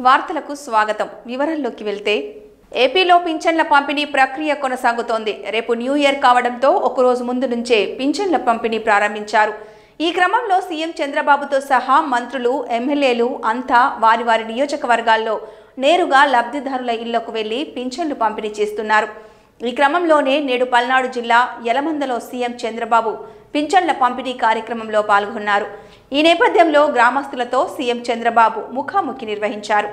వార్తలకు స్వాగతం. వివరాల్లోకి వెళ్తే ఏపీలో పింఛన్ల పంపిణీ ప్రక్రియ కొనసాగుతోంది. రేపు న్యూ ఇయర్ కావడంతో ఒకరోజు ముందు నుంచే పింఛన్ల పంపిణీ ప్రారంభించారు. ఈ క్రమంలో సీఎం చంద్రబాబుతో సహా మంత్రులు, ఎమ్మెల్యేలు అంతా వారి వారి నియోజకవర్గాల్లో నేరుగా లబ్ధిదారుల ఇళ్లకు వెళ్లి పింఛన్లు పంపిణీ చేస్తున్నారు. ఈ క్రమంలోనే నేడు పల్నాడు జిల్లా యలమందలో సీఎం చంద్రబాబు పింఛన్ల పంపిణీ కార్యక్రమంలో పాల్గొన్నారు. ఈ నేపథ్యంలో గ్రామస్తులతో సీఎం చంద్రబాబు ముఖాముఖి నిర్వహించారు.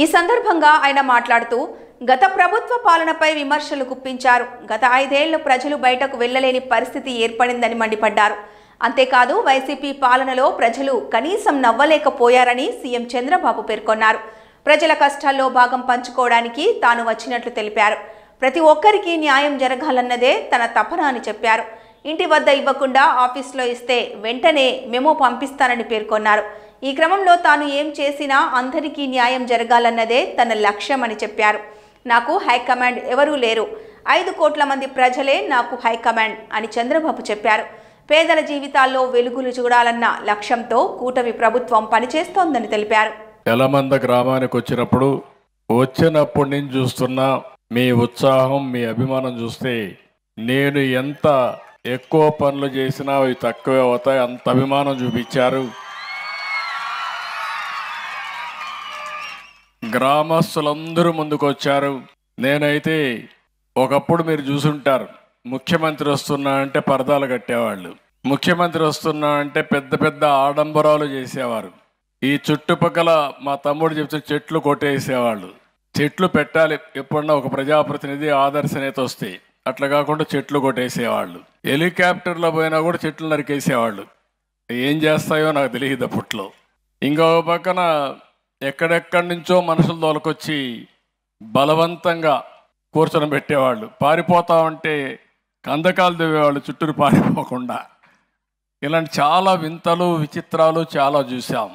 ఈ సందర్భంగా ఆయన మాట్లాడుతూ గత ప్రభుత్వ పాలనపై విమర్శలు గుప్పించారు. గత 5 ఏళ్లు ప్రజలు బయటకు వెళ్లలేని పరిస్థితి ఏర్పడిందని మండిపడ్డారు. అంతేకాదు వైసీపీ పాలనలో ప్రజలు కనీసం నవ్వలేకపోయారని సీఎం చంద్రబాబు పేర్కొన్నారు. ప్రజల కష్టాల్లో భాగం పంచుకోవడానికి తాను వచ్చినట్లు తెలిపారు. ప్రతి ఒక్కరికి న్యాయం జరగాలన్నదే తన తపన అని చెప్పారు. ఇంటి వద్ద ఇవ్వకుండా ఆఫీస్లో ఇస్తే వెంటనే మెమో పంపిస్తానని పేర్కొన్నారు. ఈ క్రమంలో తాను ఏం చేసినా అందరికీ న్యాయం జరగాలన్నదే తన లక్ష్యం అని చెప్పారు. నాకు హైకమాండ్ ఎవరూ లేరు, 5 కోట్ల మంది ప్రజలే నాకు హైకమాండ్ అని చంద్రబాబు చెప్పారు. పేదల జీవితాల్లో వెలుగులు చూడాలన్న లక్ష్యంతో కూటమి ప్రభుత్వం పనిచేస్తోందని తెలిపారు. యలమంద గ్రామానికి వచ్చినప్పటి నుంచి చూస్తున్నా మీ ఉత్సాహం, మీ అభిమానం చూస్తే నేను ఎంత ఎక్కువ పనులు చేసినా అవి తక్కువే అవుతాయి, అంత అభిమానం చూపించారు. గ్రామస్తులందరూ ముందుకు వచ్చారు. నేనైతే ఒకప్పుడు మీరు చూసుంటారు, ముఖ్యమంత్రి వస్తున్నా అంటే పరదాలు కట్టేవాళ్ళు, ముఖ్యమంత్రి వస్తున్నా అంటే పెద్ద పెద్ద ఆడంబరాలు చేసేవారు. ఈ చుట్టుపక్కల మా తమ్ముడు చెప్తే చెట్లు కొట్టేసేవాళ్ళు. చెట్లు పెట్టాలి, ఎప్పుడన్నా ఒక ప్రజాప్రతినిధి ఆదర్శ నేత వస్తే, అట్లా కాకుండా చెట్లు కొట్టేసేవాళ్ళు. హెలికాప్టర్లో పోయినా కూడా చెట్లు నరికేసేవాళ్ళు. ఏం చేస్తాయో నాకు తెలియదు అప్పట్లో. ఇంకొక పక్కన ఎక్కడెక్కడి నుంచో మనుషులు తోలుకొచ్చి బలవంతంగా కూర్చొని పెట్టేవాళ్ళు. పారిపోతా ఉంటే కందకాలు దివ్వేవాళ్ళు చుట్టూరు పారిపోకుండా. ఇలాంటి చాలా వింతలు, విచిత్రాలు చాలా చూసాం.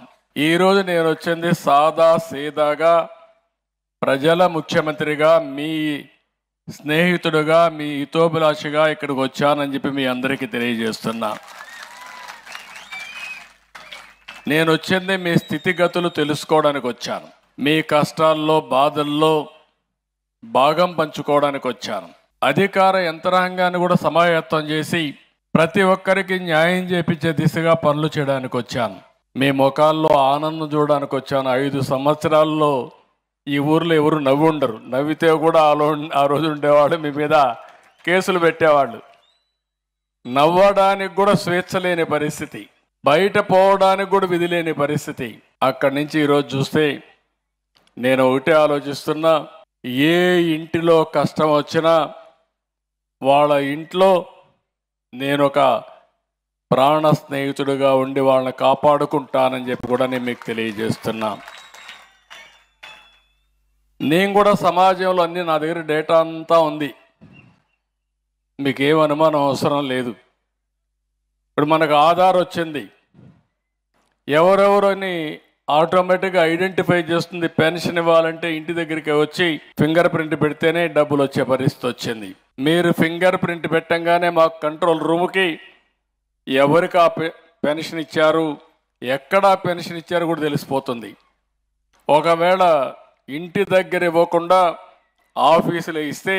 ఈరోజు నేను వచ్చింది సాదా సీదాగా ప్రజల ముఖ్యమంత్రిగా, మీ స్నేహితుడుగా, మీ హితోభిలాషిగా ఇక్కడికి వచ్చానని చెప్పి మీ అందరికీ తెలియజేస్తున్నా. నేను వచ్చింది మీ స్థితిగతులు తెలుసుకోవడానికి వచ్చాను. మీ కష్టాల్లో, బాధల్లో భాగం పంచుకోవడానికి వచ్చాను. అధికార యంత్రాంగాన్ని కూడా సమాయత్తం చేసి ప్రతి ఒక్కరికి న్యాయం చేపించే దిశగా పనులు చేయడానికి వచ్చాను. మీ ముఖాల్లో ఆనందం చూడడానికి వచ్చాను. 5 సంవత్సరాల్లో ఈ ఊర్లో ఎవరు నవ్వి ఉండరు. నవ్వితే కూడా ఆ రోజు ఉండేవాళ్ళు మీ మీద కేసులు పెట్టేవాళ్ళు. నవ్వడానికి కూడా స్వేచ్ఛ లేని పరిస్థితి, బయట పోవడానికి కూడా విధి లేని పరిస్థితి. అక్కడి నుంచి ఈరోజు చూస్తే నేను ఒకటే ఆలోచిస్తున్నా, ఏ ఇంటిలో కష్టం వచ్చినా వాళ్ళ ఇంట్లో నేను ఒక ప్రాణ స్నేహితుడిగా ఉండి వాళ్ళని కాపాడుకుంటానని చెప్పి కూడా నేను మీకు తెలియజేస్తున్నా. నేను కూడా సమాజంలో అన్ని నా దగ్గర డేటా అంతా ఉంది, మీకేం అనుమానం అవసరం లేదు. ఇప్పుడు మనకు ఆధార్ వచ్చింది, ఎవరెవరని ఆటోమేటిక్గా ఐడెంటిఫై చేస్తుంది. పెన్షన్ ఇవ్వాలంటే ఇంటి దగ్గరికి వచ్చి ఫింగర్ ప్రింట్ పెడితేనే డబ్బులు వచ్చే పరిస్థితి వచ్చింది. మీరు ఫింగర్ ప్రింట్ పెట్టంగానే మాకు కంట్రోల్ రూమ్కి ఎవరికి ఆ పెన్షన్ ఇచ్చారు, ఎక్కడ పెన్షన్ ఇచ్చారు కూడా తెలిసిపోతుంది. ఒకవేళ ఇంటి దగ్గర ఇవ్వకుండా ఆఫీసులో ఇస్తే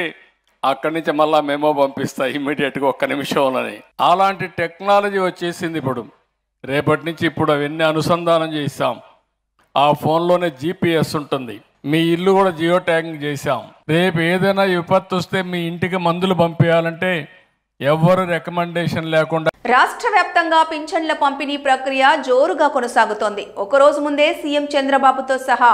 అక్కడి నుంచి మళ్ళీ మెమో పంపిస్తా ఇమ్మీడియట్గా 1 నిమిషంలోనే. అలాంటి టెక్నాలజీ వచ్చేసింది ఇప్పుడు. రేపటి నుంచి ఇప్పుడు అవన్నీ అనుసంధానం చేసాం. ఆ ఫోన్లోనే GPS ఉంటుంది, మీ ఇల్లు కూడా జియో ట్యాగింగ్ చేశాం. రేపు ఏదైనా విపత్తు వస్తే మీ ఇంటికి మందులు పంపించాలంటే ఎవ్వరు రికమెండేషన్ లేకుండా. రాష్ట్ర వ్యాప్తంగా పింఛన్ల పంపిణీ ప్రక్రియ జోరుగా కొనసాగుతోంది. ఒకరోజు ముందే సీఎం చంద్రబాబుతో సహా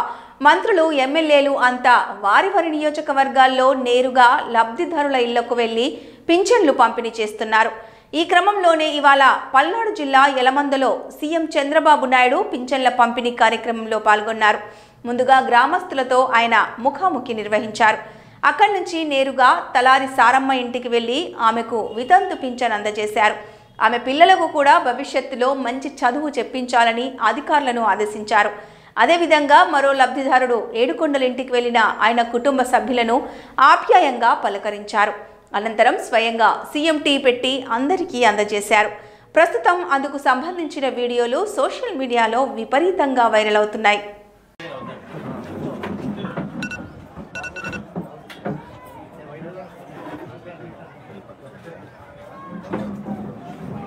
మంత్రులు, ఎమ్మెల్యేలు అంతా వారి నియోజకవర్గాల్లో నేరుగా లబ్ధిదారుల ఇళ్లకు వెళ్లి పింఛన్లు పంపిణీ చేస్తున్నారు. ఈ క్రమంలోనే ఇవాళ పల్నాడు జిల్లా యలమందలో సీఎం చంద్రబాబు నాయుడు పింఛన్ల పంపిణీ కార్యక్రమంలో పాల్గొన్నారు. ముందుగా గ్రామస్తులతో ఆయన ముఖాముఖి నిర్వహించారు. అక్కడి నుంచి నేరుగా తలారి సారమ్మ ఇంటికి వెళ్లి ఆమెకు వితంతు పింఛన్ అందజేశారు. ఆమె పిల్లలకు కూడా భవిష్యత్తులో మంచి చదువు చెప్పించాలని అధికారులను ఆదేశించారు. అదేవిధంగా మరో లబ్ధిదారుడు ఏడుకొండల ఇంటికి వెళ్లిన ఆయన కుటుంబ సభ్యులను ఆప్యాయంగా పలకరించారు. అనంతరం స్వయంగా సీఎం టీ పెట్టి అందరికీ అందజేశారు. ప్రస్తుతం అందుకు సంబంధించిన వీడియోలు సోషల్ మీడియాలో విపరీతంగా వైరల్ అవుతున్నాయి.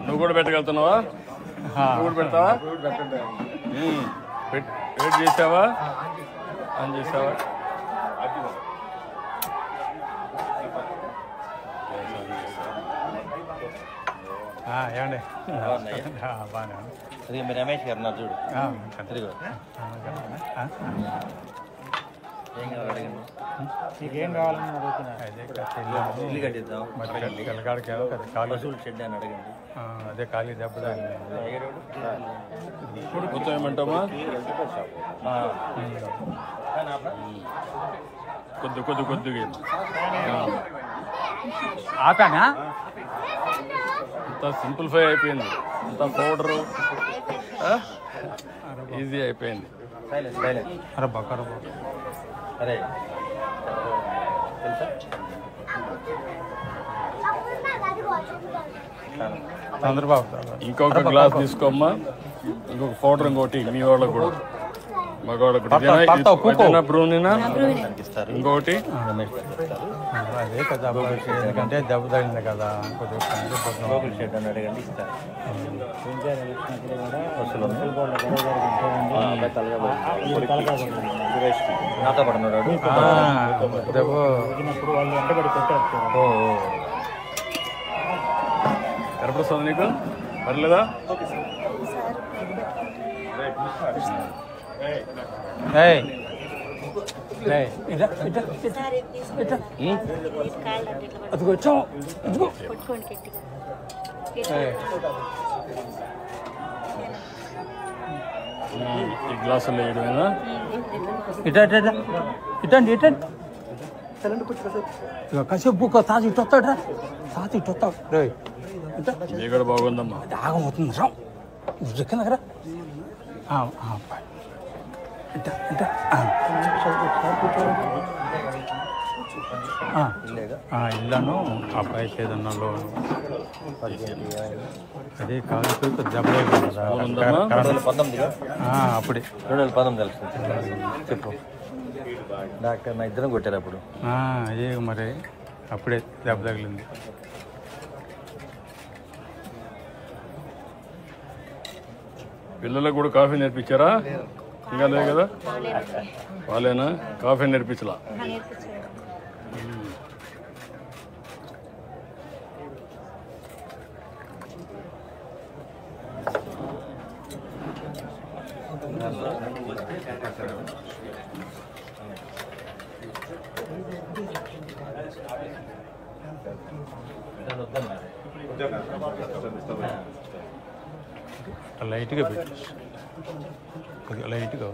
నువ్వు కూడా పెట్టగలుగుతున్నావా? నువ్వు కూడా పెడతావా? వెయిట్ చేసావా? ఆన్ చేసావా? ఏమండి అది మీ రమేష్ గారు నా చూడు. ఏం కావాలి అడగండి. నీకేం కావాలని అడుగుతున్నా. ఇల్లు కట్టిద్దాం. పశువులు షెడ్ అని అడగండి. అదే ఖాళీ దెబ్బదా మొత్తం ఏమంటామా? కొద్దిగా ఆపానా? అంతా సింప్లిఫై అయిపోయింది, అంతా పౌడరు ఈజీ అయిపోయింది. అరే బక్కర అరే తెలుసా? చంద్రబాబు ఇంకొక గ్లాస్ తీసుకోమ్మా, ఇంకొక పౌడర్, ఇంకోటి మీ వాళ్ళకు కూడా, మగవాళ్ళకు బ్రూనినా ఇంకొకటి. అదే కదా, ఎందుకంటే దెబ్బ తగిలింది కదా, కొద్దిగా షెడ్ అని అడగండి ఇస్తారు. నాతో పడున్నాడు దెబ్బ కనపడుతుంది నీకు? పర్లేదా? అదిగో వచ్చాం. ఈ గ్లాసులు వేయడమేనా? ఇటండి ఇటండి కాసేపు తాత ఇటు వస్తాడు రా, తాత ఇటు వస్తాడు. ఇది కూడా బాగుందమ్మా. దాగం అవుతుంది రా, కింద కదా. ఇల్లను అబ్బాయికి ఏదన్నా లోన్ అదే కాదు, దెబ్బ అప్పుడే 2019 చెప్పు. డాక్టర్ నా ఇద్దరం కొట్టారు అప్పుడు. అదే మరి అప్పుడే దెబ్బ తగిలింది. పిల్లలకు కూడా కాఫీ నేర్పించారా? ఇంకా లేదు కదా? వాళ్ళేనా కాఫీ నేర్పించలా? లైట్గా పెట్టు, కొద్దిగా లైట్గా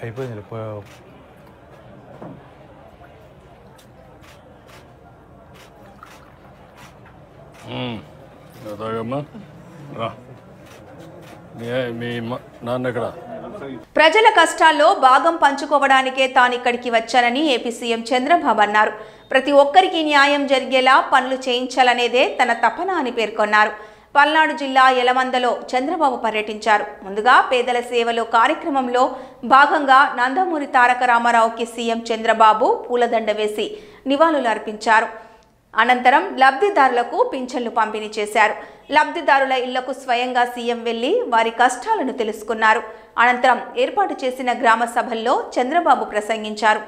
అయిపోయింది. తాగమ్మా రా. మీ నాన్న ఎక్కడ? ప్రజల కష్టాల్లో భాగం పంచుకోవడానికే తానిక్కడికి వచ్చానని ఏపీ సీఎం చంద్రబాబు అన్నారు. ప్రతి ఒక్కరికి న్యాయం జరిగేలా పనులు చేయించాలనేదే తన తపన అని పేర్కొన్నారు. పల్నాడు జిల్లా యలమందలో చంద్రబాబు పర్యటించారు. ముందుగా పేదల సేవలో కార్యక్రమంలో భాగంగా నందమూరి తారక రామారావుకి సీఎం చంద్రబాబు పూలదండ వేసి నివాళులు అర్పించారు. అనంతరం లబ్ధిదారులకు పింఛన్లు పంపిణీ చేశారు. లబ్ధిదారుల ఇళ్లకు స్వయంగా సీఎం వెళ్లి వారి కష్టాలను తెలుసుకున్నారు. అనంతరం ఏర్పాటు చేసిన గ్రామ సభల్లో చంద్రబాబు ప్రసంగించారు.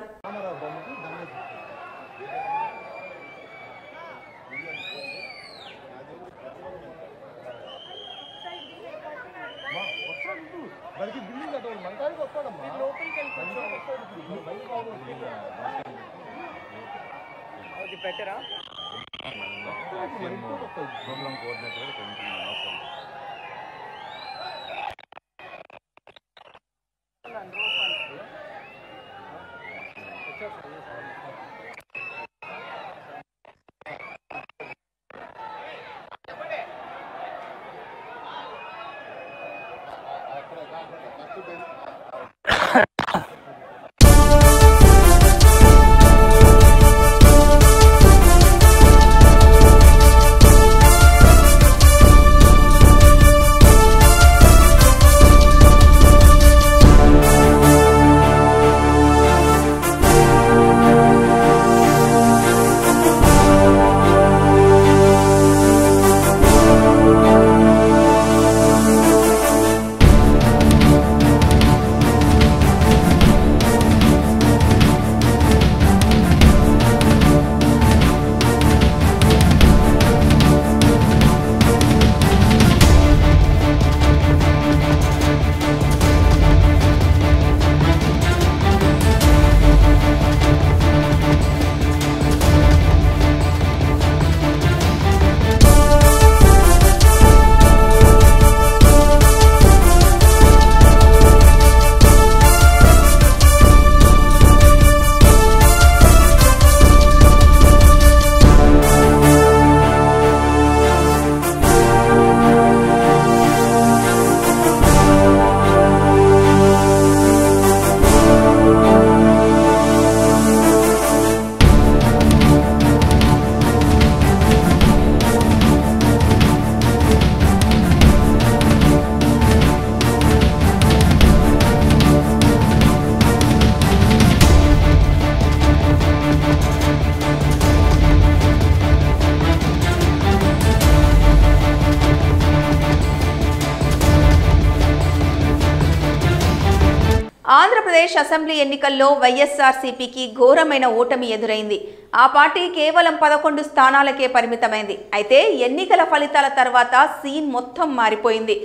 ఆంధ్రప్రదేశ్ అసెంబ్లీ ఎన్నికల్లో వైఎస్ఆర్సీపీకి ఘోరమైన ఓటమి ఎదురైంది. ఆ పార్టీ కేవలం 11 స్థానాలకే పరిమితమైంది. అయితే ఎన్నికల ఫలితాల తర్వాత సీన్ మొత్తం మారిపోయింది.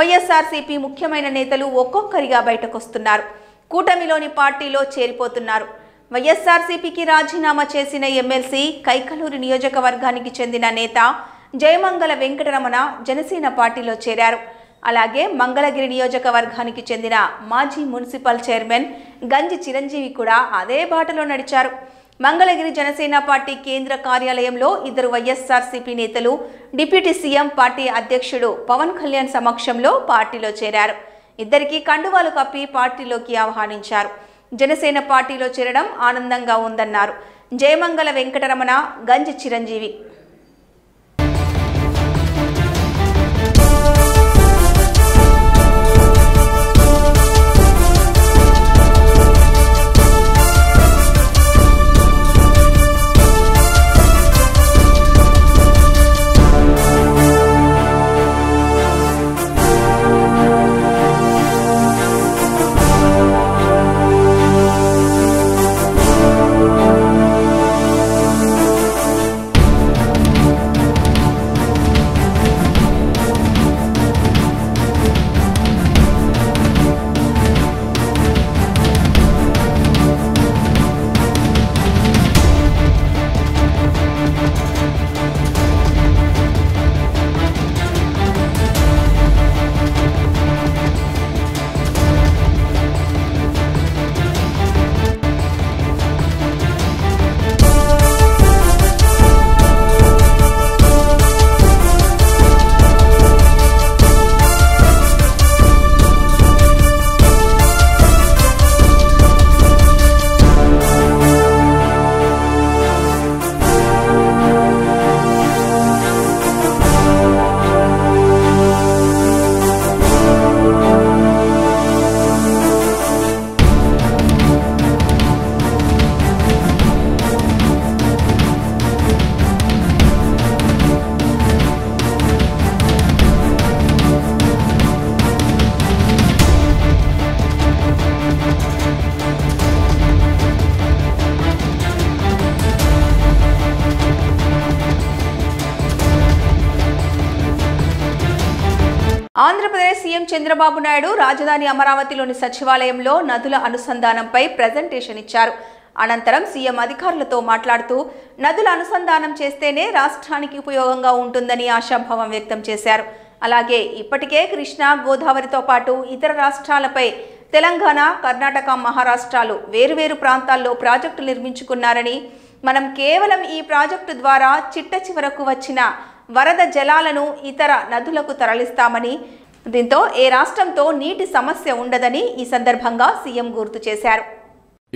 వైఎస్ఆర్సీపీ ముఖ్యమైన నేతలు ఒక్కొక్కరిగా బయటకొస్తున్నారు. కూటమిలోని పార్టీలో చేరిపోతున్నారు. వైఎస్ఆర్సీపీకి రాజీనామా చేసిన ఎమ్మెల్సీ కైకలూరు నియోజకవర్గానికి చెందిన నేత జయమంగళ వెంకటరమణ జనసేన పార్టీలో చేరారు. అలాగే మంగళగిరి నియోజకవర్గానికి చెందిన మాజీ మున్సిపల్ చైర్మన్ గంజి చిరంజీవి కూడా అదే బాటలో నడిచారు. మంగళగిరి జనసేన పార్టీ కేంద్ర కార్యాలయంలో ఇద్దరు వైఎస్ఆర్సీపీ నేతలు డిప్యూటీ సీఎం పార్టీ అధ్యక్షుడు పవన్ కళ్యాణ్ సమక్షంలో పార్టీలో చేరారు. ఇద్దరికి కండువాలు కప్పి పార్టీలోకి ఆహ్వానించారు. జనసేన పార్టీలో చేరడం ఆనందంగా ఉందన్నారు జయమంగళ వెంకటరమణ, గంజి చిరంజీవి. ఆంధ్రప్రదేశ్ సీఎం చంద్రబాబు నాయుడు రాజధాని అమరావతిలోని సచివాలయంలో నదుల అనుసంధానంపై ప్రెజెంటేషన్ ఇచ్చారు. అనంతరం సీఎం అధికారులతో మాట్లాడుతూ నదుల అనుసంధానం చేస్తేనే రాష్ట్రానికి ఉపయోగంగా ఉంటుందని ఆశాభావం వ్యక్తం చేశారు. అలాగే ఇప్పటికే కృష్ణా, గోదావరితో పాటు ఇతర రాష్ట్రాలపై తెలంగాణ, కర్ణాటక, మహారాష్ట్రాలు వేరువేరు ప్రాంతాల్లో ప్రాజెక్టులు నిర్మించుకున్నారని, మనం కేవలం ఈ ప్రాజెక్టు ద్వారా చిట్ట చివరకు వచ్చిన వరద జలాలను ఇతర నదులకు తరలిస్తామని, దీంతో ఏ రాష్ట్రంతో నీటి సమస్య ఉండదని ఈ సందర్భంగా సీఎం గుర్తు చేశారు.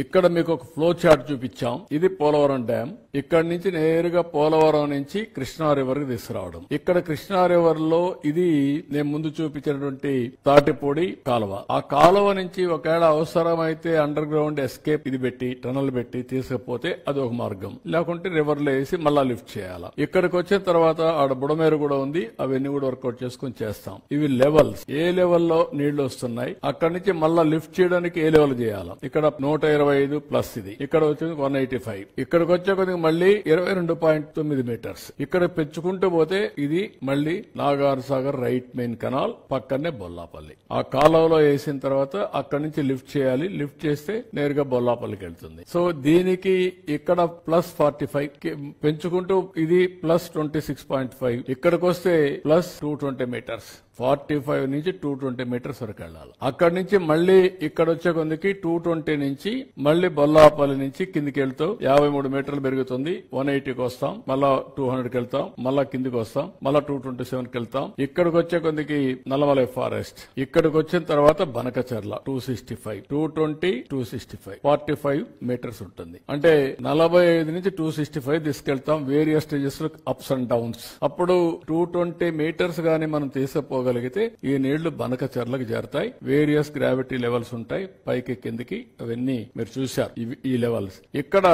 ఇక్కడ మీకు ఒక ఫ్లో చార్ట్ చూపించాం. ఇది పోలవరం డ్యాం. ఇక్కడ నుంచి నేరుగా పోలవరం నుంచి కృష్ణా రివర్ కి తీసుకురావడం. ఇక్కడ కృష్ణా రివర్ లో ఇది నేను ముందు చూపించినటువంటి తాటిపూడి కాలువ. ఆ కాలువ నుంచి ఒకవేళ అవసరమైతే అండర్ గ్రౌండ్ ఎస్కేప్ ఇది పెట్టి టనల్ పెట్టి తీసుకపోతే అది ఒక మార్గం, లేకుంటే రివర్ లో వేసి మళ్ళా లిఫ్ట్ చేయాలా. ఇక్కడికి వచ్చిన తర్వాత ఆడ బుడమేరు కూడా ఉంది, అవన్నీ కూడా వర్కౌట్ చేసుకుని చేస్తాం. ఇవి లెవెల్స్, ఏ లెవెల్లో నీళ్లు వస్తున్నాయి, అక్కడి నుంచి మళ్ళా లిఫ్ట్ చేయడానికి ఏ లెవెల్ చేయాలా. ఇక్కడ 125 ప్లస్ ఇది, ఇక్కడ వచ్చేది 185, ఇక్కడికి వచ్చే కొద్దిగా మళ్ళీ 22.9 మీటర్స్. ఇక్కడ పెంచుకుంటూ పోతే ఇది మళ్ళీ Nagar Sagar right main canal పక్కనే బొల్లాపల్లి. ఆ కాలువలో వేసిన తర్వాత అక్కడి నుంచి లిఫ్ట్ చేయాలి. లిఫ్ట్ చేస్తే నేరుగా బొల్లాపల్లికి వెళ్తుంది. సో దీనికి ఇక్కడ ప్లస్ 45 పెంచుకుంటూ ఇది ప్లస్ 26.5, ఇక్కడికి వస్తే ప్లస్ 220 మీటర్స్. 45 నుంచి 220 మీటర్స్ వరకు వెళ్ళాలి. అక్కడి నుంచి మళ్ళీ ఇక్కడ వచ్చే కొందికి 220 నుంచి మళ్ళీ బొల్లాపల్లి నుంచి కిందికి వెళ్తూ 53 మీటర్లు పెరుగుతుంది. 180కి వస్తాం, మళ్ళా 200కి వెళ్తాం, మళ్ళా కిందికి వస్తాం, మళ్ళా 227కి వెళ్తాం. ఇక్కడికి వచ్చే కొందికి నల్లమలై ఫారెస్ట్. ఇక్కడికి వచ్చిన తర్వాత బనకచర్ల 265, 220, 265, 45 మీటర్స్ ఉంటుంది. అంటే 45 నుంచి 265 తీసుకెళ్తాం. వేరియస్ స్టేజెస్ లో అప్స్ అండ్ డౌన్స్. అప్పుడు 220 మీటర్స్ గానీ మనం తీసుకుపోగలిగితే ఈ నీళ్లు బనకచర్లకు చేరతాయి. వేరియస్ గ్రావిటీ లెవెల్స్ ఉంటాయి, పైకి కిందికి, అవన్నీ మీరు చూశారు. ఈ లెవెల్స్ ఇక్కడ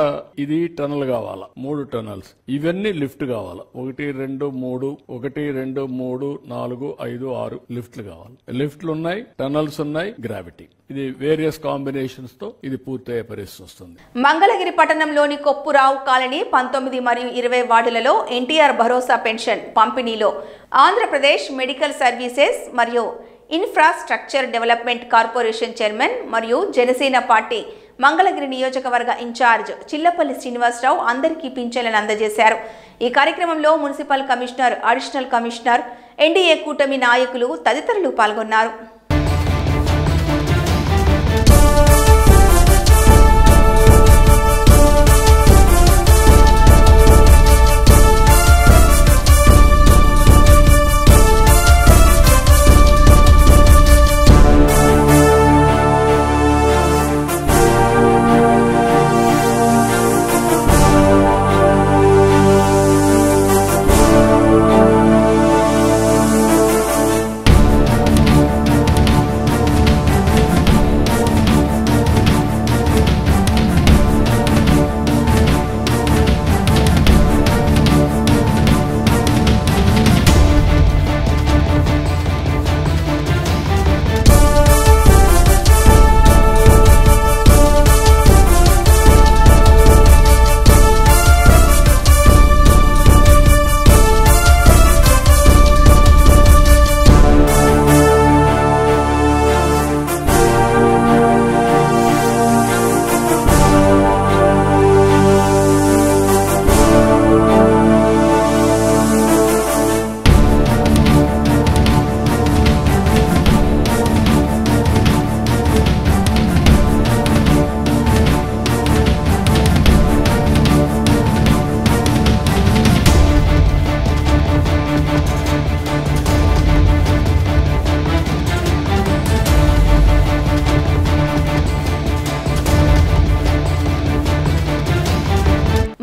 ఇది టనల్ కావాలా, 3 టనల్స్, ఇవన్నీ లిఫ్ట్ కావాలా. 1, 2, 3, 1, 2, 3, 4, 5, 6 లిఫ్ట్లు కావాలి. లిఫ్ట్లు ఉన్నాయి, టనల్స్ ఉన్నాయి, గ్రావిటీ. ఇది వేరియస్ కాంబినేషన్స్ తో ఇది పూర్తయ్యే పరిస్థితి వస్తుంది. మంగళగిరి పట్టణంలోని కొప్పురావు కాలనీ 19 మరియు 20 వార్డులలో ఎన్టీఆర్ భరోసా పెన్షన్ పంపిణీలో ఆంధ్రప్రదేశ్ మెడికల్ సర్వీసెస్ మరియు ఇన్ఫ్రాస్ట్రక్చర్ డెవలప్మెంట్ కార్పొరేషన్ చైర్మన్ మరియు జనసేన పార్టీ మంగళగిరి నియోజకవర్గ ఇన్ఛార్జ్ చిల్లపల్లి శ్రీనివాసరావు అందరికీ పింఛన్లను అందజేశారు. ఈ కార్యక్రమంలో municipal commissioner, additional commissioner, NDA కూటమి నాయకులు తదితరులు పాల్గొన్నారు.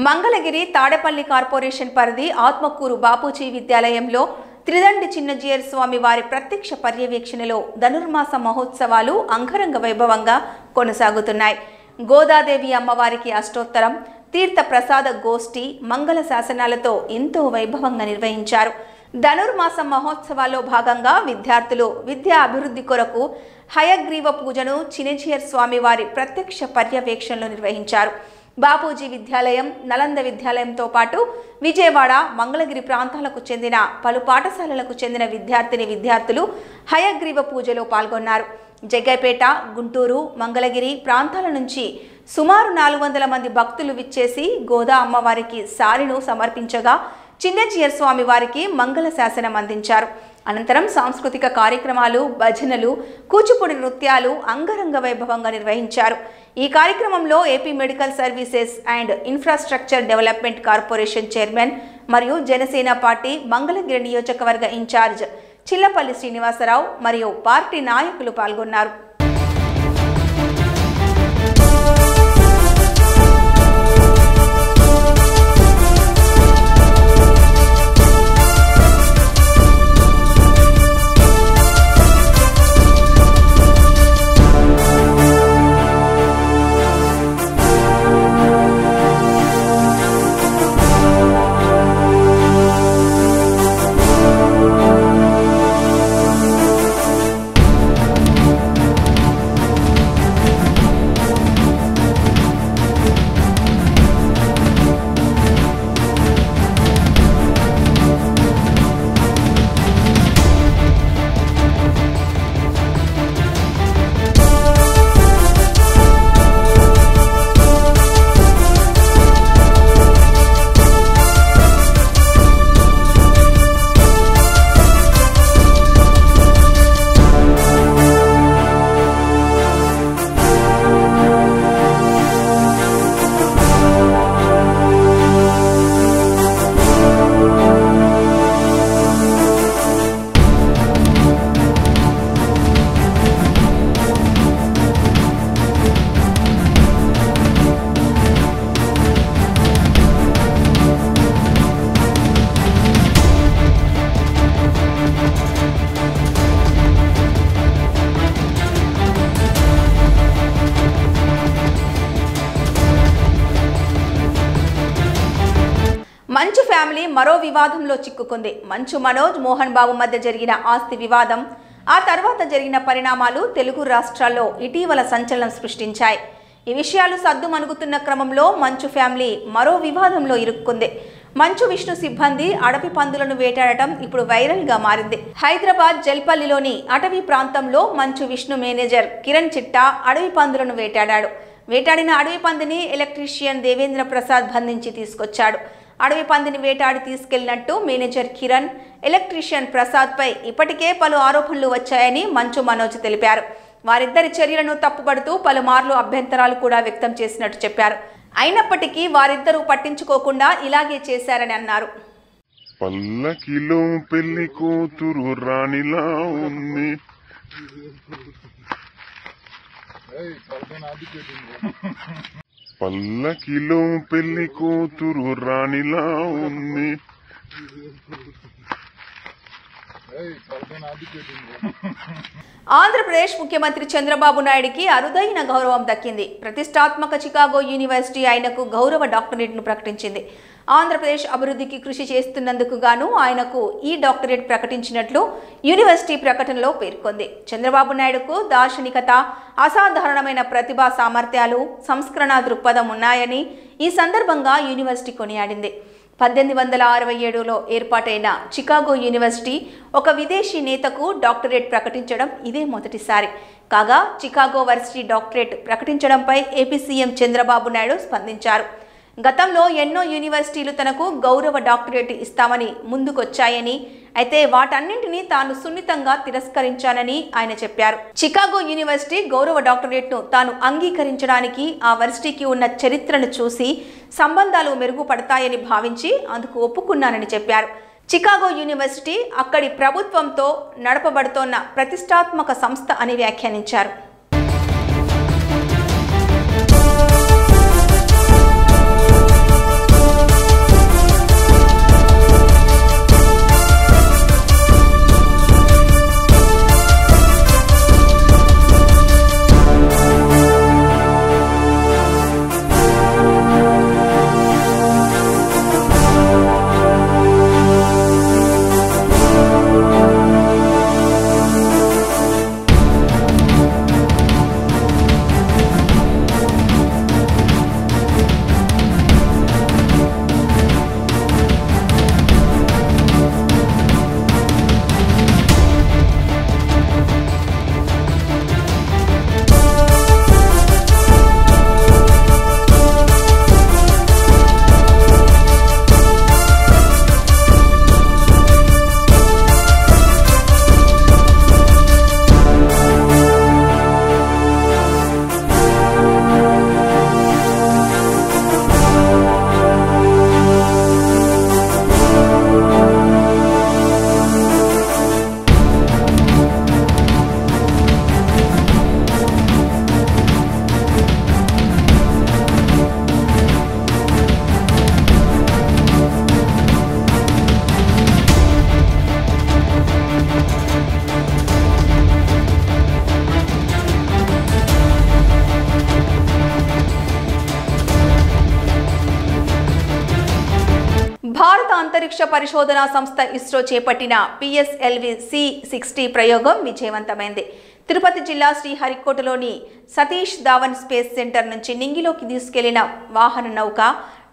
మంగళగిరి తాడేపల్లి కార్పొరేషన్ పరిధి ఆత్మకూరు బాపూజీ విద్యాలయంలో త్రిదండి చిన్నజీయర్ స్వామి వారి ప్రత్యక్ష పర్యవేక్షణలో ధనుర్మాస మహోత్సవాలు అంగరంగ వైభవంగా కొనసాగుతున్నాయి. గోదాదేవి అమ్మవారికి అష్టోత్తరం, తీర్థ ప్రసాద గోష్ఠి, మంగళ శాసనాలతో ఎంతో వైభవంగా నిర్వహించారు. ధనుర్మాస మహోత్సవాల్లో భాగంగా విద్యార్థులు విద్యా అభివృద్ధి కొరకు హయగ్రీవ పూజను చిన్నజీయర్ స్వామి వారి ప్రత్యక్ష పర్యవేక్షణలో నిర్వహించారు. బాపూజీ విద్యాలయం, నలంద విద్యాలయంతో పాటు విజయవాడ, మంగళగిరి ప్రాంతాలకు చెందిన పలు పాఠశాలలకు చెందిన విద్యార్థులు హయగ్రీవ పూజలో పాల్గొన్నారు. జగ్గైపేట, గుంటూరు, మంగళగిరి ప్రాంతాల నుంచి సుమారు 400 మంది భక్తులు విచ్చేసి గోదా అమ్మవారికి సారిను సమర్పించగా చిన్నజీయర్ స్వామి వారికి మంగళ శాసనం అందించారు. అనంతరం సాంస్కృతిక కార్యక్రమాలు, భజనలు, కూచిపూడి నృత్యాలు అంగరంగ వైభవంగా నిర్వహించారు. ఈ కార్యక్రమంలో AP medical services and infrastructure development corporation chairman మరియు జనసేన పార్టీ మంగళగిరి నియోజకవర్గ ఇన్ఛార్జ్ చిల్లపల్లి శ్రీనివాసరావు మరియు పార్టీ నాయకులు పాల్గొన్నారు. మంచు ఫ్యామిలీ మరో వివాదంలో చిక్కుకుంది. మంచు మనోజ్, మోహన్ బాబు మధ్య జరిగిన ఆస్తి వివాదం, ఆ తర్వాత జరిగిన పరిణామాలు తెలుగు రాష్ట్రాల్లో ఇటీవల సంచలనం సృష్టించాయి. ఈ విషయాలు సద్దుమణుగుతున్న క్రమంలో మంచు ఫ్యామిలీ మరో వివాదంలో ఇరుక్కుంది. మంచు విష్ణు సిబ్బంది అడవి పందులను వేటాడటం ఇప్పుడు వైరల్గా మారింది. హైదరాబాద్ జల్పల్లిలోని అటవీ ప్రాంతంలో మంచు విష్ణు మేనేజర్ కిరణ్ చిట్టా అడవి పందులను వేటాడాడు. వేటాడిన అడవి పందిని ఎలక్ట్రీషియన్ దేవేంద్ర ప్రసాద్ బంధించి తీసుకొచ్చాడు. అడవి పందిని వేటాడి తీసుకెళ్లినట్టు మేనేజర్ కిరణ్, ఎలక్ట్రీషియన్ ప్రసాద్పై ఇప్పటికే పలు ఆరోపణలు వచ్చాయని మంచు మనోజ్ తెలిపారు. వారిద్దరి చర్యలను తప్పుపడుతూ పలుమార్లు అభ్యంతరాలు కూడా వ్యక్తం చేసినట్టు చెప్పారు. అయినప్పటికీ వారిద్దరూ పట్టించుకోకుండా ఇలాగే చేశారని అన్నారు. పల్లకిలో పెళ్లి కూతురు రాణిలా ఉంది, పల్లకిలో పెళ్లి కూతురు రాణిలా ఉంది. ఆంధ్రప్రదేశ్ ముఖ్యమంత్రి చంద్రబాబు నాయుడికి అరుదైన గౌరవం దక్కింది. ప్రతిష్టాత్మక చికాగో యూనివర్సిటీ ఆయనకు గౌరవ డాక్టరేట్ను ప్రకటించింది. ఆంధ్రప్రదేశ్ అభివృద్ధికి కృషి చేస్తున్నందుకు గాను ఆయనకు ఈ డాక్టరేట్ ప్రకటించినట్లు యూనివర్సిటీ ప్రకటనలో పేర్కొంది. చంద్రబాబు నాయుడుకు దార్శనికత, అసాధారణమైన ప్రతిభా సామర్థ్యాలు, సంస్కరణ దృక్పథం ఉన్నాయని ఈ సందర్భంగా యూనివర్సిటీ కొనియాడింది. 1867లో ఏర్పాటైన చికాగో యూనివర్సిటీ ఒక విదేశీ నేతకు డాక్టరేట్ ప్రకటించడం ఇదే మొదటిసారి. కాగా చికాగో వర్సిటీ డాక్టరేట్ ప్రకటించడంపై ఏపీ సీఎం చంద్రబాబు నాయుడు స్పందించారు. గతంలో ఎన్నో యూనివర్సిటీలు తనకు గౌరవ డాక్టరేట్ ఇస్తామని ముందుకొచ్చాయని, అయితే వాటన్నింటినీ తాను సున్నితంగా తిరస్కరించానని ఆయన చెప్పారు. చికాగో యూనివర్సిటీ గౌరవ డాక్టరేట్ను తాను అంగీకరించడానికి ఆ వర్సిటీకి ఉన్న చరిత్రను చూసి సంబంధాలు మెరుగుపడతాయని భావించి అందుకు ఒప్పుకున్నానని చెప్పారు. చికాగో యూనివర్సిటీ అక్కడి ప్రభుత్వంతో నడపబడుతోన్న ప్రతిష్టాత్మక సంస్థ అని వ్యాఖ్యానించారు. అంతరిక్ష పరిశోధనా సంస్థ ఇస్రో చేపట్టిన PSLV C-60 ప్రయోగం విజయవంతమైంది. తిరుపతి జిల్లా శ్రీహరికోటలోని సతీష్ ధావన్ స్పేస్ సెంటర్ నుంచి నింగిలోకి తీసుకెళ్లిన వాహన నౌక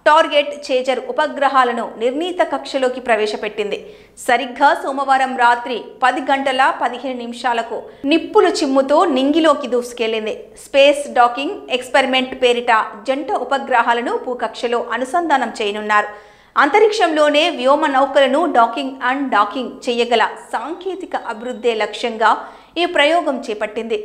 టార్గెట్ చేజర్ ఉపగ్రహాలను నిర్ణీత కక్షలోకి ప్రవేశపెట్టింది. సరిగ్గా సోమవారం రాత్రి 10 గంటల 15 నిమిషాలకు నిప్పులు చిమ్ముతూ నింగిలోకి దూసుకెళ్లింది. స్పేస్ డాకింగ్ ఎక్స్పెరిమెంట్ పేరిట జంట ఉపగ్రహాలను భూకక్షలో అనుసంధానం చేయనున్నారు. అంతరిక్షంలోనే వ్యోమ నౌకలను డాకింగ్ అండ్ డాకింగ్ చేయగల సాంకేతిక అభివృద్ధే లక్ష్యంగా ఈ ప్రయోగం చేపట్టింది.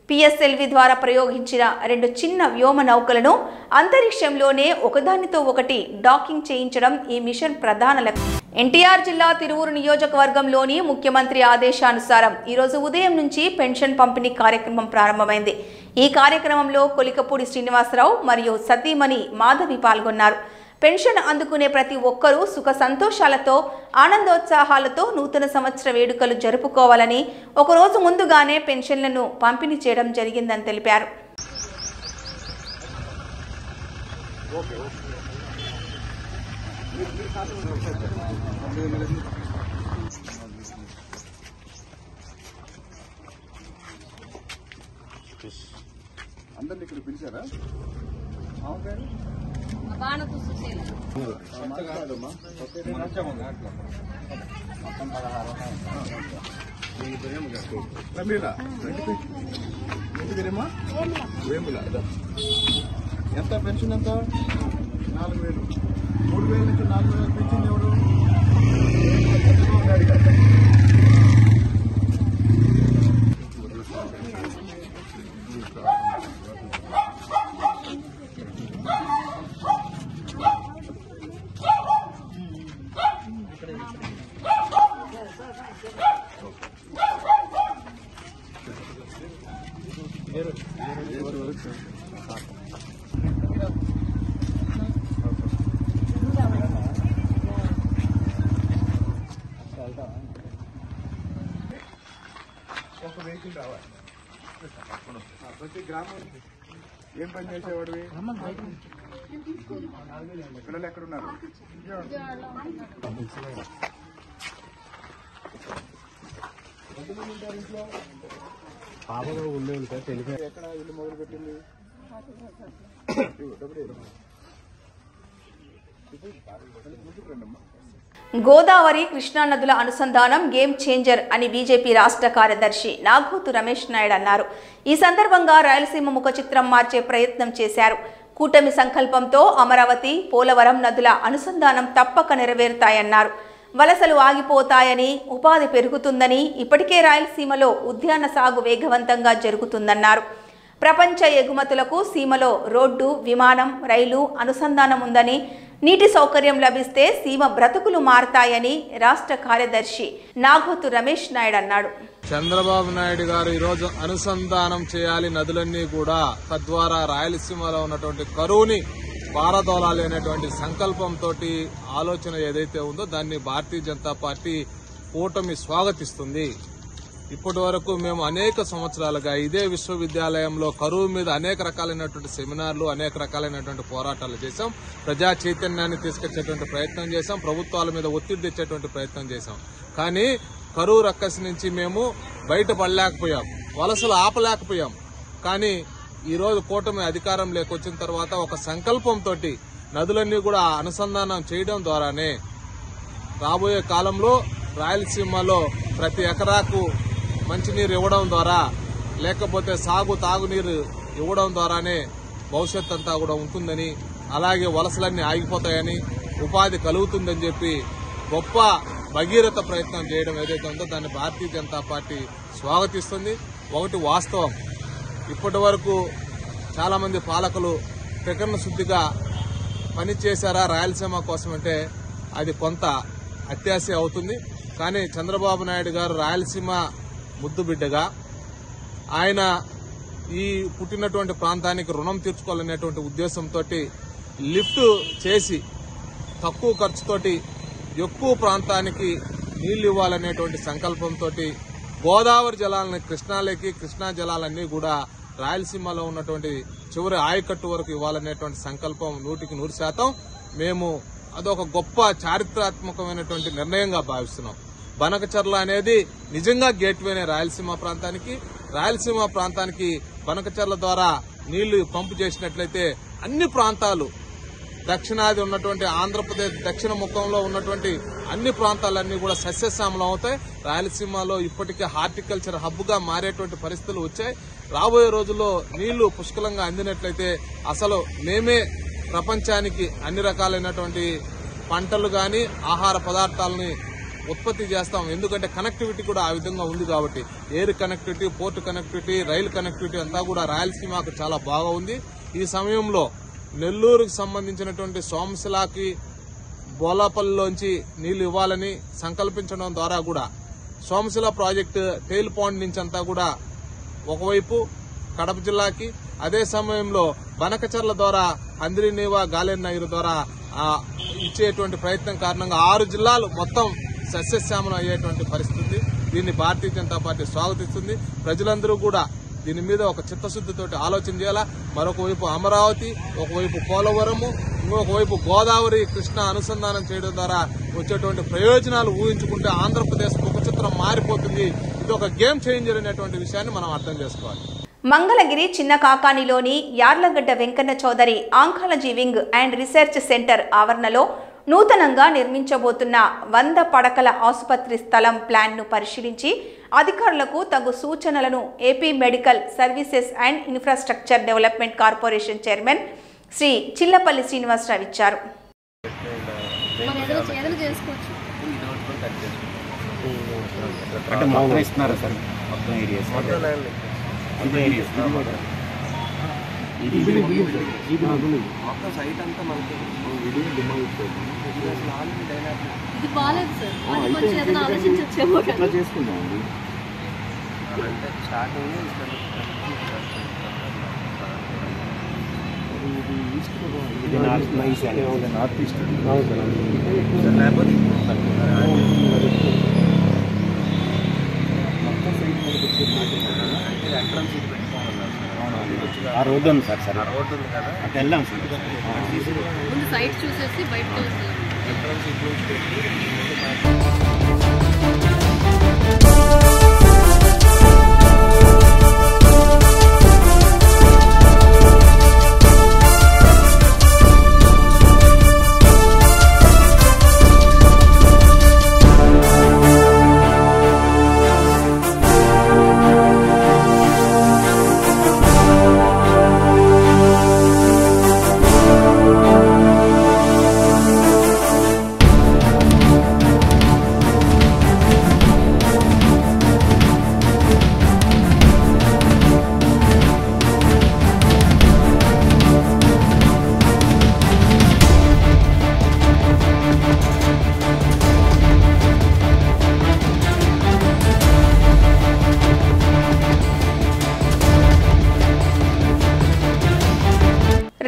PSLV ద్వారా ప్రయోగించిన 2 చిన్న వ్యోమ నౌకలను అంతరిక్షంలోనే ఒకదానితో ఒకటి డాకింగ్ చేయించడం ఈ మిషన్ ప్రధాన లక్ష్యం. ఎన్టీఆర్ జిల్లా తిరువూరు నియోజకవర్గంలోని ముఖ్యమంత్రి ఆదేశానుసారం ఈరోజు ఉదయం నుంచి పెన్షన్ పంపిణీ కార్యక్రమం ప్రారంభమైంది. ఈ కార్యక్రమంలో కొలికపూడి శ్రీనివాసరావు మరియు సతీమణి మాధవి పాల్గొన్నారు. పెన్షన్ అందుకునే ప్రతి ఒక్కరూ సుఖ సంతోషాలతో ఆనందోత్సాహాలతో నూతన సంవత్సర వేడుకలు జరుపుకోవాలని ఒకరోజు ముందుగానే పెన్షన్లను పంపిణీ చేయడం జరిగిందని తెలిపారు. అందరినీ ఇక్కడ పిలిచారా? ఎంత పెన్షన్ ఎంత? 4,000. 3,000 నుంచి 4,000 పెంచింది ఎవరు? ఒక వెహికల్ రావాలి ప్రతి గ్రామం. ఏం పని చేసేవాడివి? పిల్లలు ఎక్కడున్నారు? ఎంతమంది ఉంటారు ఇంట్లో? పాపగా ఉండే సార్ తెలిపి ఎక్కడ ఇల్లు మొదలు పెట్టింది? గోదావరి కృష్ణా నదుల అనుసంధానం గేమ్ చేంజర్ అని బీజేపీ రాష్ట్ర కార్యదర్శి నాగోతు రమేష్ నాయుడు అన్నారు. ఈ సందర్భంగా రాయలసీమ ముఖ చిత్రం మార్చే ప్రయత్నం చేశారు. కూటమి సంకల్పంతో అమరావతి, పోలవరం నదుల అనుసంధానం తప్పక నెరవేరుతాయన్నారు. వలసలు ఆగిపోతాయని, ఉపాధి పెరుగుతుందని, ఇప్పటికే రాయలసీమలో ఉద్యాన సాగు వేగవంతంగా జరుగుతుందన్నారు. ప్రపంచ ఎగుమతులకు సీమలో రోడ్డు, విమానం, రైలు అనుసంధానం ఉందని, నీటి సౌకర్యం లభిస్తే సీమ బ్రతుకులు మారతాయని రాష్ట్ర కార్యదర్శి నాగోతు రమేష్ నాయుడు అన్నాడు. చంద్రబాబు నాయుడు గారు ఈరోజు అనుసంధానం చేయాలి నదులన్నీ కూడా, తద్వారా రాయలసీమలో ఉన్నటువంటి కరువుని పారదోలాలి అనేటువంటి సంకల్పంతో ఆలోచన ఏదైతే ఉందో దాన్ని భారతీయ జనతా పార్టీ కూటమి స్వాగతిస్తుంది. ఇప్పటి వరకు మేము అనేక సంవత్సరాలుగా ఇదే విశ్వవిద్యాలయంలో కరువు మీద అనేక రకాలైనటువంటి సెమినార్లు, అనేక రకాలైనటువంటి పోరాటాలు చేశాం. ప్రజా చైతన్యాన్ని తీసుకొచ్చేటువంటి ప్రయత్నం చేశాం. ప్రభుత్వాల మీద ఒత్తిడి తెచ్చేటువంటి ప్రయత్నం చేశాం. కానీ కరువు రక్కసి నుంచి మేము బయటపడలేకపోయాం, వలసలు ఆపలేకపోయాం. కానీ ఈరోజు కూటమి అధికారం లేకొచ్చిన తర్వాత ఒక సంకల్పంతో నదులన్నీ కూడా అనుసంధానం చేయడం ద్వారానే రాబోయే కాలంలో రాయలసీమలో ప్రతి ఎకరాకు మంచినీరు ఇవ్వడం ద్వారా, లేకపోతే తాగునీరు ఇవ్వడం ద్వారానే భవిష్యత్ అంతా కూడా ఉంటుందని, అలాగే వలసలన్నీ ఆగిపోతాయని, ఉపాధి కలుగుతుందని చెప్పి గొప్ప భగీరథ ప్రయత్నం చేయడం ఏదైతే ఉందో దాన్ని భారతీయ జనతా పార్టీ స్వాగతిస్తుంది. ఒకటి వాస్తవం, ఇప్పటి వరకు చాలా మంది పాలకులు త్రికరణ శుద్ధిగా పనిచేశారా రాయలసీమ కోసం అంటే అది కొంత అత్యాశ అవుతుంది. కానీ చంద్రబాబు నాయుడు గారు రాయలసీమ ముద్దుబిడ్డగా ఆయన ఈ పుట్టినటువంటి ప్రాంతానికి రుణం తీర్చుకోవాలనేటువంటి ఉద్దేశంతో లిఫ్ట్ చేసి తక్కువ ఖర్చుతోటి ఎక్కువ ప్రాంతానికి నీళ్లు ఇవ్వాలనేటువంటి సంకల్పంతో గోదావరి జలాలని కృష్ణాలోకి, కృష్ణా జలాలన్నీ కూడా రాయలసీమలో ఉన్నటువంటి చివరి ఆయకట్టు వరకు ఇవ్వాలనేటువంటి సంకల్పం 100% మేము అదొక గొప్ప చారిత్రాత్మకమైనటువంటి నిర్ణయంగా భావిస్తున్నాం. బనకచర్ల అనేది నిజంగా గేట్వేనే రాయలసీమ ప్రాంతానికి బనకచర్ల ద్వారా నీళ్లు పంపు చేసినట్లయితే అన్ని ప్రాంతాలు దక్షిణాది ఉన్నటువంటి ఆంధ్రప్రదేశ్ దక్షిణ ముఖంలో ఉన్నటువంటి అన్ని ప్రాంతాలన్నీ కూడా సస్యశ్యామలం అవుతాయి. రాయలసీమలో ఇప్పటికే హార్టికల్చర్ హబ్ గా మారేటువంటి పరిస్థితులు వచ్చాయి. రాబోయే రోజుల్లో నీళ్లు పుష్కలంగా అందినట్లయితే అసలు మేమే ప్రపంచానికి అన్ని రకాలైనటువంటి పంటలు గాని ఆహార పదార్థాలని ఉత్పత్తి చేస్తాం. ఎందుకంటే కనెక్టివిటీ కూడా ఆ విధంగా ఉంది కాబట్టి ఎయిర్ కనెక్టివిటీ, పోర్ట్ కనెక్టివిటీ, రైలు కనెక్టివిటీ అంతా కూడా రాయలసీమకు చాలా బాగా ఉంది. ఈ సమయంలో నెల్లూరుకు సంబంధించినటువంటి సోమశిలాకి బోలాపల్లిలోంచి నీళ్లు ఇవ్వాలని సంకల్పించడం ద్వారా కూడా సోమశిల ప్రాజెక్టు టెయిల్ పాండ్ నుంచి అంతా కూడా ఒకవైపు కడప జిల్లాకి, అదే సమయంలో బనకచర్ల ద్వారా హంద్రీనీవా, గాలేరు నగర్ ద్వారా ఇచ్చేటువంటి ప్రయత్నం కారణంగా 6 జిల్లాలు మొత్తం సస్యశ్యామలం అయ్యేటువంటి పరిస్థితి. దీన్ని భారతీయ జనతా పార్టీ స్వాగతిస్తుంది. ప్రజలందరూ కూడా దీని మీద ఒక చిత్తశుద్దితోటి ఆలోచన చేయాలా. మరొక వైపు అమరావతి, ఒకవైపు పోలవరము, ఇంకొకవైపు గోదావరి, కృష్ణ అనుసంధానం చేయడం ద్వారా వచ్చేటువంటి ప్రయోజనాలు ఊహించుకుంటే ఆంధ్రప్రదేశ్ ముఖ చిత్రం మారిపోతుంది. ఇది ఒక గేమ్ చేంజర్ అనేటువంటి విషయాన్ని మనం అర్థం చేసుకోవాలి. మంగళగిరి చిన్న కాకానిలోని Yarlagadda Venkanna Chowdary oncology wing and research centre ఆవరణలో నూతనంగా నిర్మించబోతున్న 100 పడకల ఆసుపత్రి స్థలం ప్లాన్ను పరిశీలించి అధికారులకు తగు సూచనలను AP medical services and infrastructure development corporation chairman Shri Chillapalli Srinivasarao ఇచ్చారు. ఇది బాలేదు సార్, అది కొంచెం ఏదైనా ఆలోచించొచ్చేమో కదా చేసుకుందామండి. అంటే స్టార్టింగ్ ఇది ఈస్ట్ ఇది నార్త్ ఈస్ట్ లేకపోతే మొత్తం సైడ్ ఎంట్రన్స్ ఆ రోడ్డు ఉంది సార్. ఆ రోడ్డు ఉంది కదా, అటు వెళ్ళాం సార్. ముందు సైట్ చూసేసి బయటకు వెళ్తాం. ఎంట్రన్స్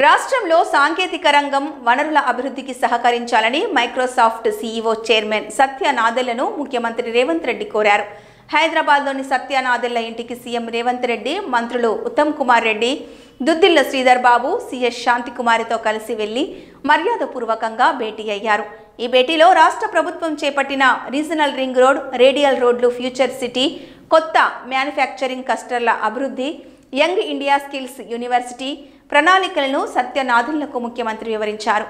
రాష్ట్రంలో సాంకేతిక రంగం వనరుల అభివృద్ధికి సహకరించాలని మైక్రోసాఫ్ట్ సీఈఓ చైర్మన్ సత్య నాదెళ్లను ముఖ్యమంత్రి రేవంత్ రెడ్డి కోరారు. హైదరాబాద్లోని సత్య నాదెళ్ల ఇంటికి సీఎం రేవంత్ రెడ్డి, మంత్రులు ఉత్తమ్ కుమార్ రెడ్డి, దుద్దిళ్ల శ్రీధర్ బాబు, సిఎస్ శాంతికుమారితో కలిసి వెళ్లి మర్యాదపూర్వకంగా భేటీ అయ్యారు. ఈ భేటీలో రాష్ట్ర ప్రభుత్వం చేపట్టిన రీజనల్ రింగ్ రోడ్, రేడియల్ రోడ్లు, ఫ్యూచర్ సిటీ, కొత్త మ్యానుఫ్యాక్చరింగ్ క్లస్టర్ల అభివృద్ధి, యంగ్ ఇండియా స్కిల్స్ యూనివర్సిటీ ప్రణాళికలను సత్య నాదెళ్లకు ముఖ్యమంత్రి వివరించారు.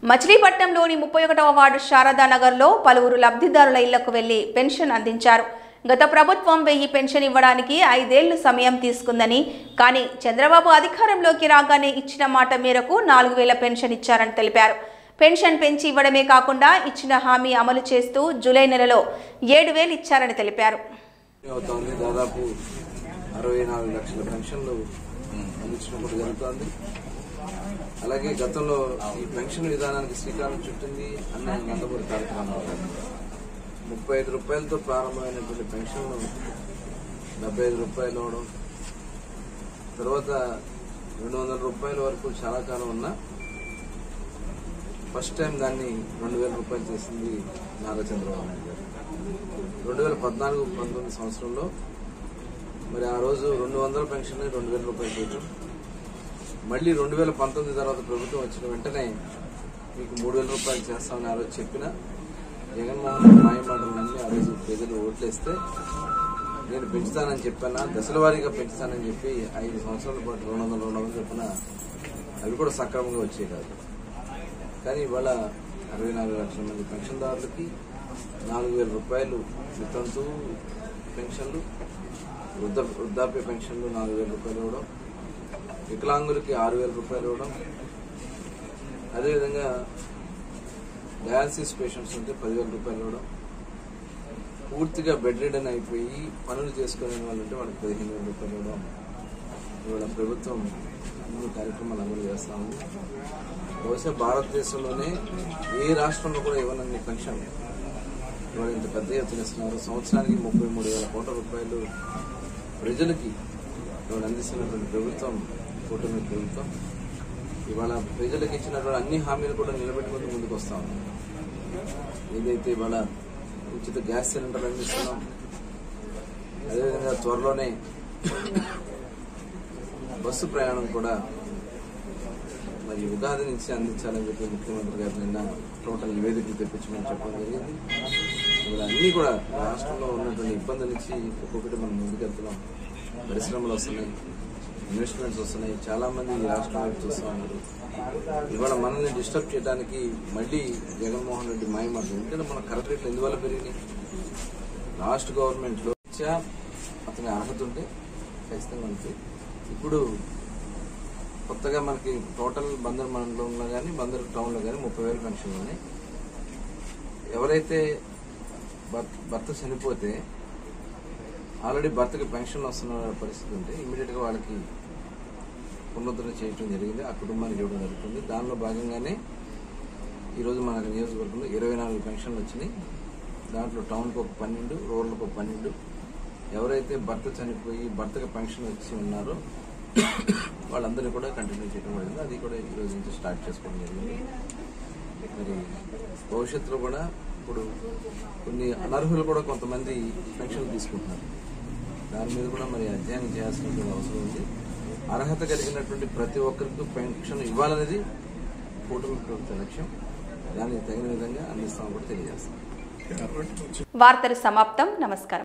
మచిలీపట్నంలోని 31వ వార్డు శారదానగర్లో పలువురు లబ్ధిదారుల ఇళ్లకు వెళ్లి పెన్షన్ అందించారు. గత ప్రభుత్వం 1000 పెన్షన్ ఇవ్వడానికి 5 ఏళ్లు సమయం తీసుకుందని, కానీ చంద్రబాబు అధికారంలోకి రాగానే ఇచ్చిన మాట మేరకు 4000 పెన్షన్ ఇచ్చారని తెలిపారు. పెన్షన్ పెంచి ఇవ్వడమే కాకుండా ఇచ్చిన హామీ అమలు చేస్తూ జూలై నెలలో 7000 ఇచ్చారని తెలిపారు. దాదాపు 64 లక్షల పెన్షన్లు అందించడం జరుగుతోంది. అలాగే గతంలో ఈ పెన్షన్ విధానానికి శ్రీకారం చుట్టింది అన్న నందమూరి కార్యక్రమం 35 రూపాయలతో ప్రారంభమైనటువంటి పెన్షన్లు 75 రూపాయలు అవడం, తర్వాత 200 రూపాయల వరకు చాలా కాలం ఉన్నా ఫస్ట్ టైం దాన్ని 2000 రూపాయలు చేసింది నారా చంద్రబాబు నాయుడు గారు. 2014-19 సంవత్సరంలో మరి ఆ రోజు 200 పెన్షన్ 2000 రూపాయలు చేయడం, మళ్ళీ 2019 తర్వాత ప్రభుత్వం వచ్చిన వెంటనే మీకు 3000 రూపాయలు చేస్తామని ఆ రోజు చెప్పిన జగన్మోహన్ రెడ్డి మాయమాటలన్నీ ఆ రోజు ప్రజలు ఓట్లేస్తే నేను పెంచుతానని చెప్పాను, దశల వారీగా పెంచుతానని చెప్పి 5 సంవత్సరాల పాటు 200 చెప్పిన అవి కూడా సక్రమంగా వచ్చేవి కాదు. కానీ ఇవాళ 64 లక్షల మంది పెన్షన్దారులకి 4000 రూపాయలు వితంతు పెన్షన్లు, వృద్ధాప్య పెన్షన్లు 4000 రూపాయలు ఇవ్వడం, వికలాంగులకి 6000 రూపాయలు ఇవ్వడం, అదేవిధంగా డయాలసిస్ పేషెంట్స్ ఉంటే 10,000 రూపాయలు ఇవ్వడం, పూర్తిగా బెడ్ రిడన్ అయిపోయి పనులు చేసుకునే వాళ్ళు ఉంటే వాళ్ళకి 15,000 రూపాయలు ఇవ్వడం. ఇవాళ ప్రభుత్వం అన్ని కార్యక్రమాలు అమలు చేస్తా ఉంది. బహుశా భారతదేశంలోనే ఏ రాష్ట్రంలో కూడా ఇవ్వనన్ని పెన్షన్ ఇవాళ ఇంత పెద్ద ఎత్తున ఇస్తున్నారు. సంవత్సరానికి 33,000 కోట్ల రూపాయలు ప్రజలకి ఇవాళ అందిస్తున్నటువంటి ప్రభుత్వం కూటమి ప్రభుత్వం. ఇవాళ ప్రజలకు ఇచ్చినటువంటి అన్ని హామీలు కూడా నిలబెట్టుకుంటూ ముందుకు వస్తా ఉన్నాం. ఏదైతే ఇవాళ ఉచిత గ్యాస్ సిలిండర్ అందిస్తున్నాం, అదేవిధంగా త్వరలోనే బస్సు ప్రయాణం కూడా మరి ఉగాది నుంచి అందించాలని చెప్పి ముఖ్యమంత్రి గారు నిన్న టోటల్ నివేదికలు తెప్పించమని చెప్పడం జరిగింది. ఇవాళ అన్ని కూడా రాష్ట్రంలో ఉన్నటువంటి ఇబ్బందుల నుంచి ఒక్కొక్కటి మనం ముందుకెళ్తున్నాం. పరిశ్రమలు వస్తున్నాయి, ఇన్వెస్ట్మెంట్స్ వస్తున్నాయి, చాలా మంది ఈ రాష్ట్రం వైపు చూస్తూ ఉన్నారు. ఇవాళ మనల్ని డిస్టర్బ్ చేయడానికి మళ్ళీ జగన్మోహన్ రెడ్డి మాయమాటలు. ఎందుకంటే మన కరెక్ట్ రేట్లు ఎందువల్ల పెరిగినాయి? లాస్ట్ గవర్నమెంట్ లో అతని అర్హత ఉంటే ఖచ్చితంగా ఉంటుంది. ఇప్పుడు కొత్తగా మనకి టోటల్ బందర్ మండలంలో కానీ బందర్ టౌన్ లో కానీ 30,000 పెన్షన్లు ఉన్నాయి. ఎవరైతే భర్త చనిపోతే ఆల్రెడీ భర్తకి పెన్షన్ వస్తున్న పరిస్థితి ఉంటే ఇమీడియట్ గా వాళ్ళకి పునరుద్ధరణ చేయడం జరిగింది, ఆ కుటుంబానికి ఇవ్వడం జరుగుతుంది. దానిలో భాగంగానే ఈరోజు మన నియోజకవర్గంలో 24 పెన్షన్లు వచ్చినాయి. దాంట్లో టౌన్కి ఒక 12, రూరల్కి ఒక 12. ఎవరైతే భర్త చనిపోయి భర్తకి పెన్షన్ వచ్చి ఉన్నారో వాళ్ళందరినీ కూడా కంటిన్యూ చేయడం జరిగింది. అది కూడా ఈ రోజు నుంచి స్టార్ట్ చేసుకోవడం జరిగింది. మరి భవిష్యత్తులో కూడా ఇప్పుడు కొన్ని అనర్హులు కూడా కొంతమంది పెన్షన్లు తీసుకుంటున్నారు. దాని మీద కూడా మరి అధ్యయనం చేయాల్సినటువంటి అవసరం ఉంది. అర్హత కలిగినటువంటి ప్రతి ఒక్కరికి పెన్షన్ ఇవ్వాలనేది కూటమి ప్రభుత్వ లక్ష్యం. దానికి తగిన విధంగా అందిస్తామని కూడా తెలియజేస్తాం. వార్తలు సమాప్తం. నమస్కారం.